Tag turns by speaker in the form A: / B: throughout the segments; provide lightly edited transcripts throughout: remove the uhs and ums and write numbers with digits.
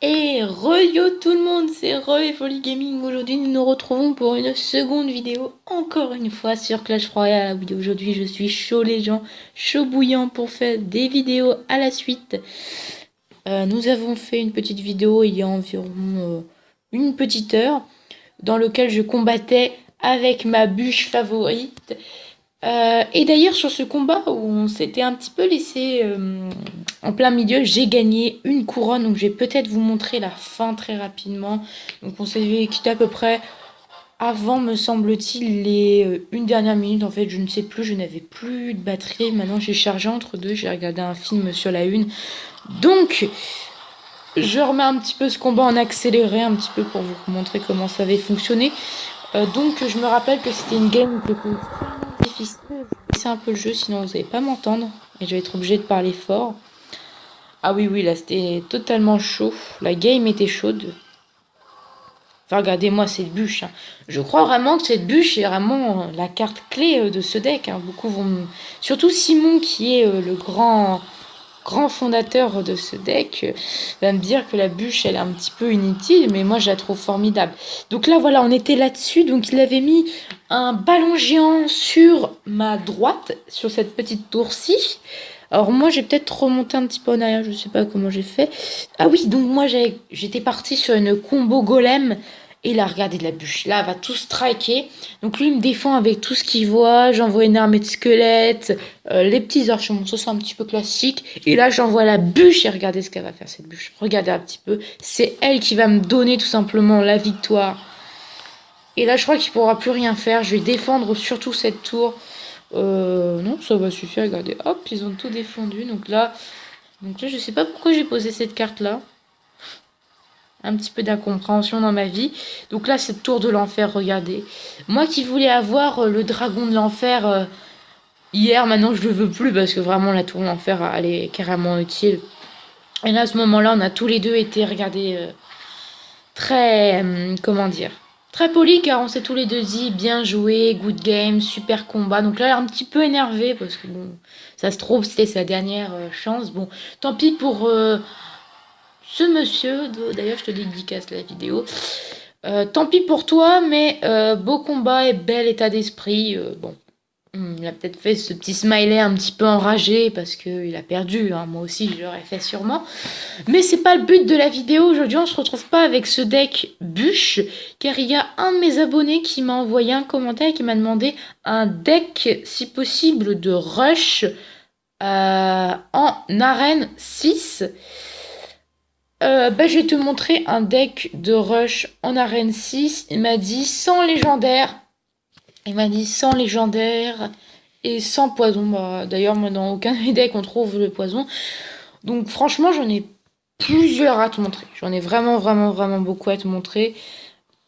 A: Et re-yo tout le monde, c'est Re et Folly Gaming. Aujourd'hui, nous nous retrouvons pour une seconde vidéo, encore une fois sur Clash Royale. Oui, aujourd'hui, je suis chaud les gens, chaud bouillant pour faire des vidéos à la suite. Nous avons fait une petite vidéo il y a environ une petite heure, dans laquelle je combattais avec ma bûche favorite. Et d'ailleurs, sur ce combat où on s'était un petit peu laissé en plein milieu, j'ai gagné une couronne. Donc, je vais peut-être vous montrer la fin très rapidement. Donc, on s'est quitté à peu près avant, me semble-t-il, les une dernière minute. En fait, je ne sais plus, je n'avais plus de batterie. Maintenant, j'ai chargé entre deux. J'ai regardé un film sur la une. Donc, je remets un petit peu ce combat en accéléré, un petit peu pour vous montrer comment ça avait fonctionné. Donc, je me rappelle que c'était une game que difficile. Je vais baisser un peu le jeu, sinon vous n'allez pas m'entendre. Et je vais être obligée de parler fort. Ah oui, oui, là c'était totalement chaud. La game était chaude. Enfin, regardez-moi cette bûche, hein. Je crois vraiment que cette bûche est vraiment la carte clé de ce deck, hein. Beaucoup vont Surtout Simon, qui est le grand fondateur de ce deck, va me dire que la bûche, elle est un petit peu inutile, mais moi, je la trouve formidable. Donc là, voilà, on était là-dessus. Donc, il avait mis un ballon géant sur ma droite, sur cette petite tour-ci. Alors moi, j'ai peut-être remonté un petit peu en arrière, je sais pas comment j'ai fait. Ah oui, donc moi, j'étais partie sur une combo golem. Et là, regardez la bûche. Là, elle va tout striker. Donc lui, il me défend avec tout ce qu'il voit. J'envoie une armée de squelettes, les petits archers. Bon, ça, c'est un petit peu classique. Et là, j'envoie la bûche. Et regardez ce qu'elle va faire, cette bûche. Regardez un petit peu. C'est elle qui va me donner tout simplement la victoire. Et là, je crois qu'il pourra plus rien faire. Je vais défendre surtout cette tour. Non, ça va suffire. Regardez, hop, ils ont tout défendu. Donc là, je sais pas pourquoi j'ai posé cette carte-là. Un petit peu d'incompréhension dans ma vie. Donc là, cette tour de l'enfer, regardez. Moi qui voulais avoir le dragon de l'enfer hier, maintenant je le veux plus parce que vraiment la tour de l'enfer, elle est carrément utile. Et là, à ce moment-là, on a tous les deux été, regardez, très, comment dire, très polis car on s'est tous les deux dit bien joué, good game, super combat. Donc là, elle est un petit peu énervée parce que bon, ça se trouve, c'était sa dernière chance. Bon, tant pis pour ce monsieur. D'ailleurs, je te dédicace la vidéo. Tant pis pour toi, mais beau combat et bel état d'esprit. Bon, il a peut-être fait ce petit smiley un petit peu enragé parce qu'il a perdu, hein. Moi aussi, je l'aurais fait sûrement. Mais c'est pas le but de la vidéo. Aujourd'hui, on se retrouve pas avec ce deck bûche, car il y a un de mes abonnés qui m'a envoyé un commentaire et qui m'a demandé un deck, si possible, de rush en arène 6. Je vais te montrer un deck de rush en arène 6. Il m'a dit sans légendaire. Il m'a dit sans légendaire et sans poison. Bah, d'ailleurs, moi, dans aucun des decks, on trouve le poison. Donc, franchement, j'en ai plusieurs à te montrer. J'en ai vraiment, vraiment, vraiment beaucoup à te montrer.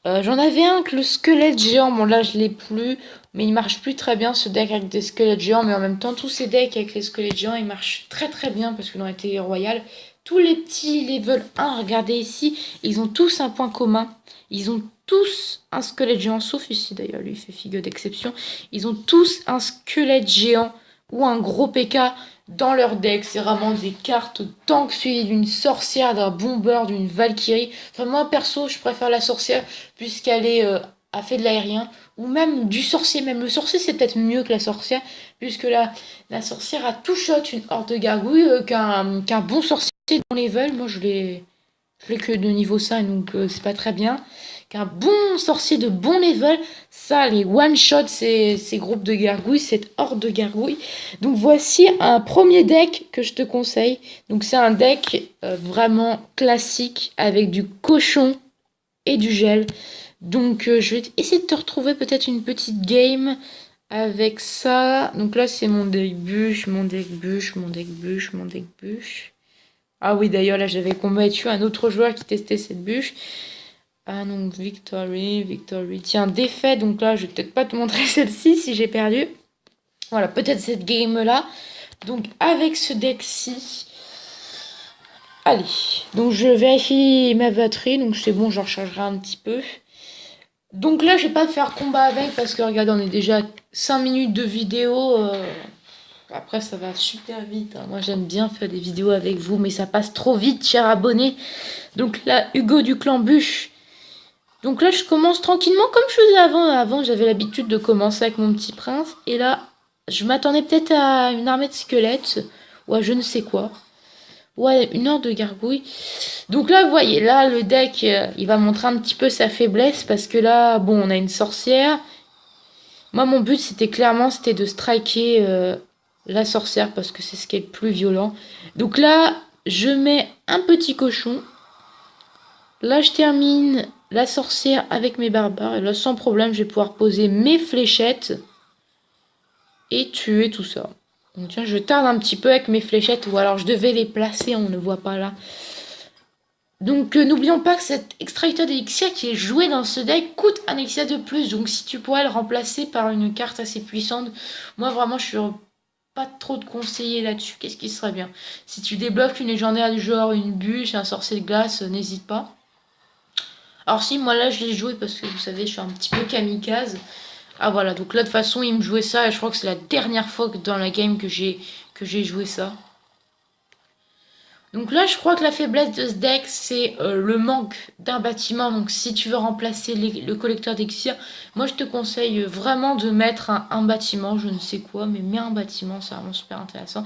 A: J'en avais un que le squelette géant. Bon, là, je l'ai plus. Mais il marche plus très bien ce deck avec des squelettes géants. Mais en même temps, tous ces decks avec les squelettes géants, ils marchent très, très bien parce que dans les télé royales, tous les petits level 1, regardez ici, ils ont tous un point commun. Ils ont tous un squelette géant, sauf ici d'ailleurs, lui il fait figure d'exception. Ils ont tous un squelette géant ou un gros PK dans leur deck. C'est vraiment des cartes tank suivies d'une sorcière, d'un bomber, d'une Valkyrie. Enfin, moi perso, je préfère la sorcière puisqu'elle a fait de l'aérien. Ou même du sorcier. Même le sorcier, c'est peut-être mieux que la sorcière, puisque la sorcière a tout shot une horde de gargouilles qu'un bon sorcier dans level. Moi, je l'ai que de niveau 5, donc c'est pas très bien. Qu'un bon sorcier de bon level, ça, les one-shot, ces groupes de gargouilles, cette horde de gargouilles. Donc voici un premier deck que je te conseille. Donc c'est un deck vraiment classique avec du cochon et du gel. Donc je vais essayer de te retrouver peut-être une petite game avec ça. Donc là c'est mon deck bûche, mon deck bûche, mon deck bûche, mon deck bûche. Ah oui, d'ailleurs, là, j'avais combattu un autre joueur qui testait cette bûche. Ah non, victory, victory. Tiens, défait. Donc là, je vais peut-être pas te montrer celle-ci si j'ai perdu. Voilà, peut-être cette game-là. Donc, avec ce deck-ci. Allez. Donc, je vérifie ma batterie. Donc, c'est bon, je rechargerai un petit peu. Donc là, je vais pas faire combat avec parce que, regardez, on est déjà 5 minutes de vidéo. Après, ça va super vite, hein. Moi, j'aime bien faire des vidéos avec vous, mais ça passe trop vite, cher abonné. Donc là, Hugo du clan Bûche. Donc là, je commence tranquillement comme je faisais avant. Avant, j'avais l'habitude de commencer avec mon petit prince. Et là, je m'attendais peut-être à une armée de squelettes ou à je ne sais quoi. Ouais, une horde de gargouilles. Donc là, vous voyez, là, le deck, il va montrer un petit peu sa faiblesse parce que là, bon, on a une sorcière. Moi, mon but, c'était de striker la sorcière parce que c'est ce qui est le plus violent. Donc là, je mets un petit cochon. Là, je termine la sorcière avec mes barbares. Et là, sans problème, je vais pouvoir poser mes fléchettes et tuer tout ça. Donc tiens, je tarde un petit peu avec mes fléchettes. Ou alors, je devais les placer, on ne voit pas là. Donc n'oublions pas que cet extracteur d'élixir qui est joué dans ce deck coûte un élixir de plus. Donc si tu pourrais le remplacer par une carte assez puissante, moi vraiment je suis pas trop de conseiller là-dessus. Qu'est-ce qui serait bien? Si tu débloques une légendaire du genre une bûche, un sorcier de glace, n'hésite pas. Alors si, moi là je l'ai joué parce que vous savez, je suis un petit peu kamikaze. Ah voilà, donc là de toute façon il me jouait ça et je crois que c'est la dernière fois que dans la game que j'ai joué ça. Donc là, je crois que la faiblesse de ce deck, c'est le manque d'un bâtiment. Donc si tu veux remplacer le collecteur d'élixir, moi je te conseille vraiment de mettre un bâtiment, je ne sais quoi, mais mets un bâtiment, c'est vraiment super intéressant.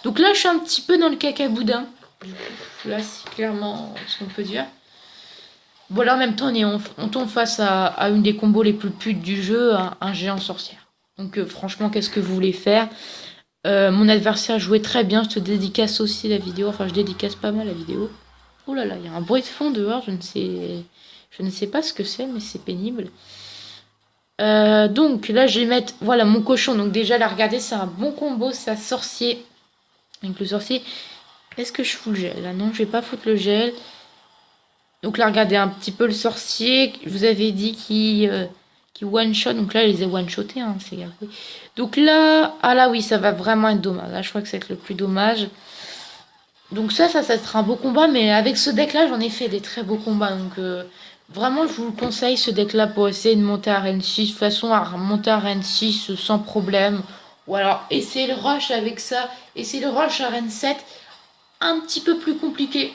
A: Donc là, je suis un petit peu dans le cacaboudin. Là, c'est clairement ce qu'on peut dire. Bon, là, en même temps, on tombe face à une des combos les plus putes du jeu, un géant sorcière. Donc franchement, qu'est-ce que vous voulez faire? Mon adversaire jouait très bien, je te dédicace aussi la vidéo, enfin je dédicace pas mal la vidéo. Oh là là, il y a un bruit de fond dehors, je ne sais pas ce que c'est, mais c'est pénible. Donc là je vais mettre, voilà mon cochon, donc déjà là regardez, c'est un bon combo, ça sorcier. Donc le sorcier, est-ce que je fous le gel? Là non, je vais pas foutre le gel. Donc là regardez un petit peu le sorcier, je vous avais dit qu'il one shot, donc là, il les a one shotés, hein, c'est gargouilles. Donc là, ah là oui, ça va vraiment être dommage. Là, je crois que c'est le plus dommage. Donc ça sera un beau combat, mais avec ce deck-là, j'en ai fait des très beaux combats. Donc vraiment, je vous le conseille, ce deck-là, pour essayer de monter à Rennes 6. De toute façon, à monter à Rennes 6 sans problème. Ou alors, essayez le rush avec ça. Essayez le rush à Rennes 7. Un petit peu plus compliqué.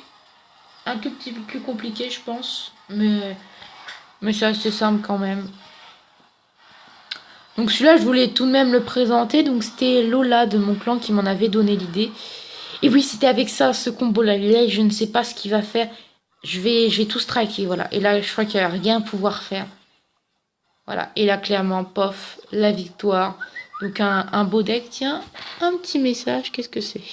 A: Un tout petit peu plus compliqué, je pense. Mais c'est assez simple quand même. Donc celui-là, je voulais tout de même le présenter. Donc c'était Lola de mon clan qui m'en avait donné l'idée. Et oui, c'était avec ça, ce combo-là. Là, je ne sais pas ce qu'il va faire. Je vais tout striker, voilà. Et là, je crois qu'il n'y a rien à pouvoir faire. Voilà. Et là, clairement, pof, la victoire. Donc un beau deck. Tiens, un petit message. Qu'est-ce que c'est?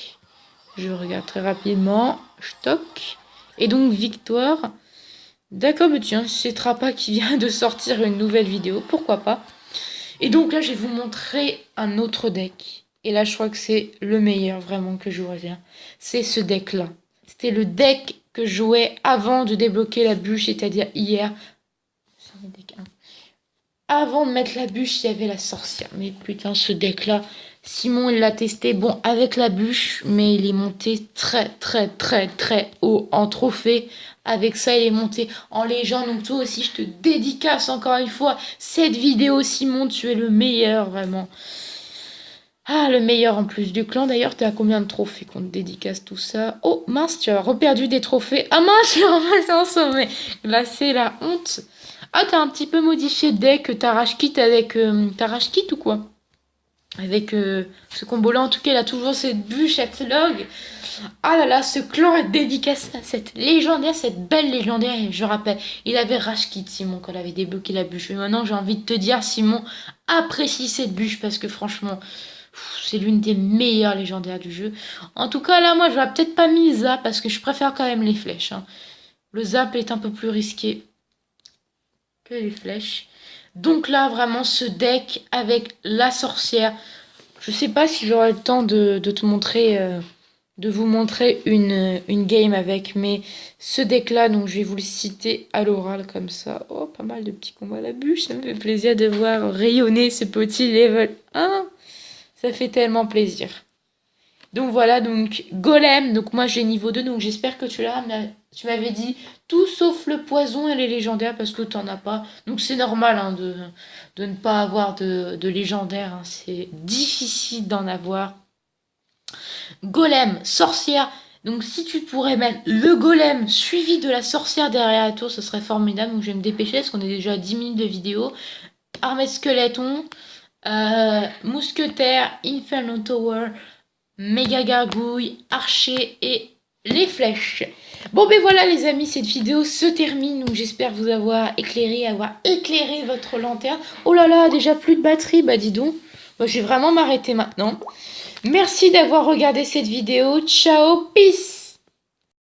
A: Je regarde très rapidement. Stock. Et donc, victoire. D'accord, mais tiens, c'est Trappa qui vient de sortir une nouvelle vidéo. Pourquoi pas? Et donc là, je vais vous montrer un autre deck. Et là, je crois que c'est le meilleur vraiment que je jouerais bien. C'est ce deck-là. C'était le deck que je jouais avant de débloquer la bûche, c'est-à-dire hier. C'est le deck 1. Avant de mettre la bûche, il y avait la sorcière. Mais putain, ce deck-là, Simon, il l'a testé, bon, avec la bûche, mais il est monté très, très, très, très haut en trophée. Avec ça, il est monté en légende. Donc toi aussi, je te dédicace encore une fois cette vidéo, Simon. Tu es le meilleur, vraiment. Ah, le meilleur en plus du clan. D'ailleurs, t'es à combien de trophées qu'on te dédicace tout ça? Oh, mince, tu as reperdu des trophées. Ah mince, je suis repassé en sommet. Là, c'est la honte. Ah, t'as un petit peu modifié le deck. T'arraches kit avec... T'arraches kit ou quoi? Avec ce combo-là, en tout cas, il a toujours cette bûche, cette log. Ah là là, ce clan est dédicacé à cette légendaire, cette belle légendaire. Et je rappelle, il avait rage kit, Simon, quand il avait débloqué la bûche. Mais maintenant, j'ai envie de te dire, Simon, apprécie cette bûche parce que franchement, c'est l'une des meilleures légendaires du jeu. En tout cas, là, moi, je n'aurais peut-être pas mis zap parce que je préfère quand même les flèches, hein. Le zap est un peu plus risqué que les flèches. Donc là, vraiment, ce deck avec la sorcière. Je sais pas si j'aurai le temps de te montrer, de vous montrer une game avec, mais ce deck-là, donc je vais vous le citer à l'oral comme ça. Oh, pas mal de petits combats à la bûche. Ça me fait plaisir de voir rayonner ce petit level 1. Ça fait tellement plaisir. Donc voilà, donc Golem, donc moi j'ai niveau 2, donc j'espère que tu l'as. Tu m'avais dit tout sauf le poison et les légendaires parce que t'en as pas. Donc c'est normal, hein, de ne pas avoir de légendaire, hein. C'est difficile d'en avoir. Golem, sorcière. Donc si tu pourrais mettre le golem suivi de la sorcière derrière la tour, ce serait formidable. Donc je vais me dépêcher parce qu'on est déjà à 10 minutes de vidéo. Armée squeletton, mousquetaire, Inferno Tower, méga gargouille, archer et les flèches. Bon ben voilà les amis, cette vidéo se termine. Donc j'espère vous avoir éclairé, votre lanterne. Oh là là, déjà plus de batterie, bah dis donc. Bah, je vais vraiment m'arrêter maintenant. Merci d'avoir regardé cette vidéo. Ciao, peace.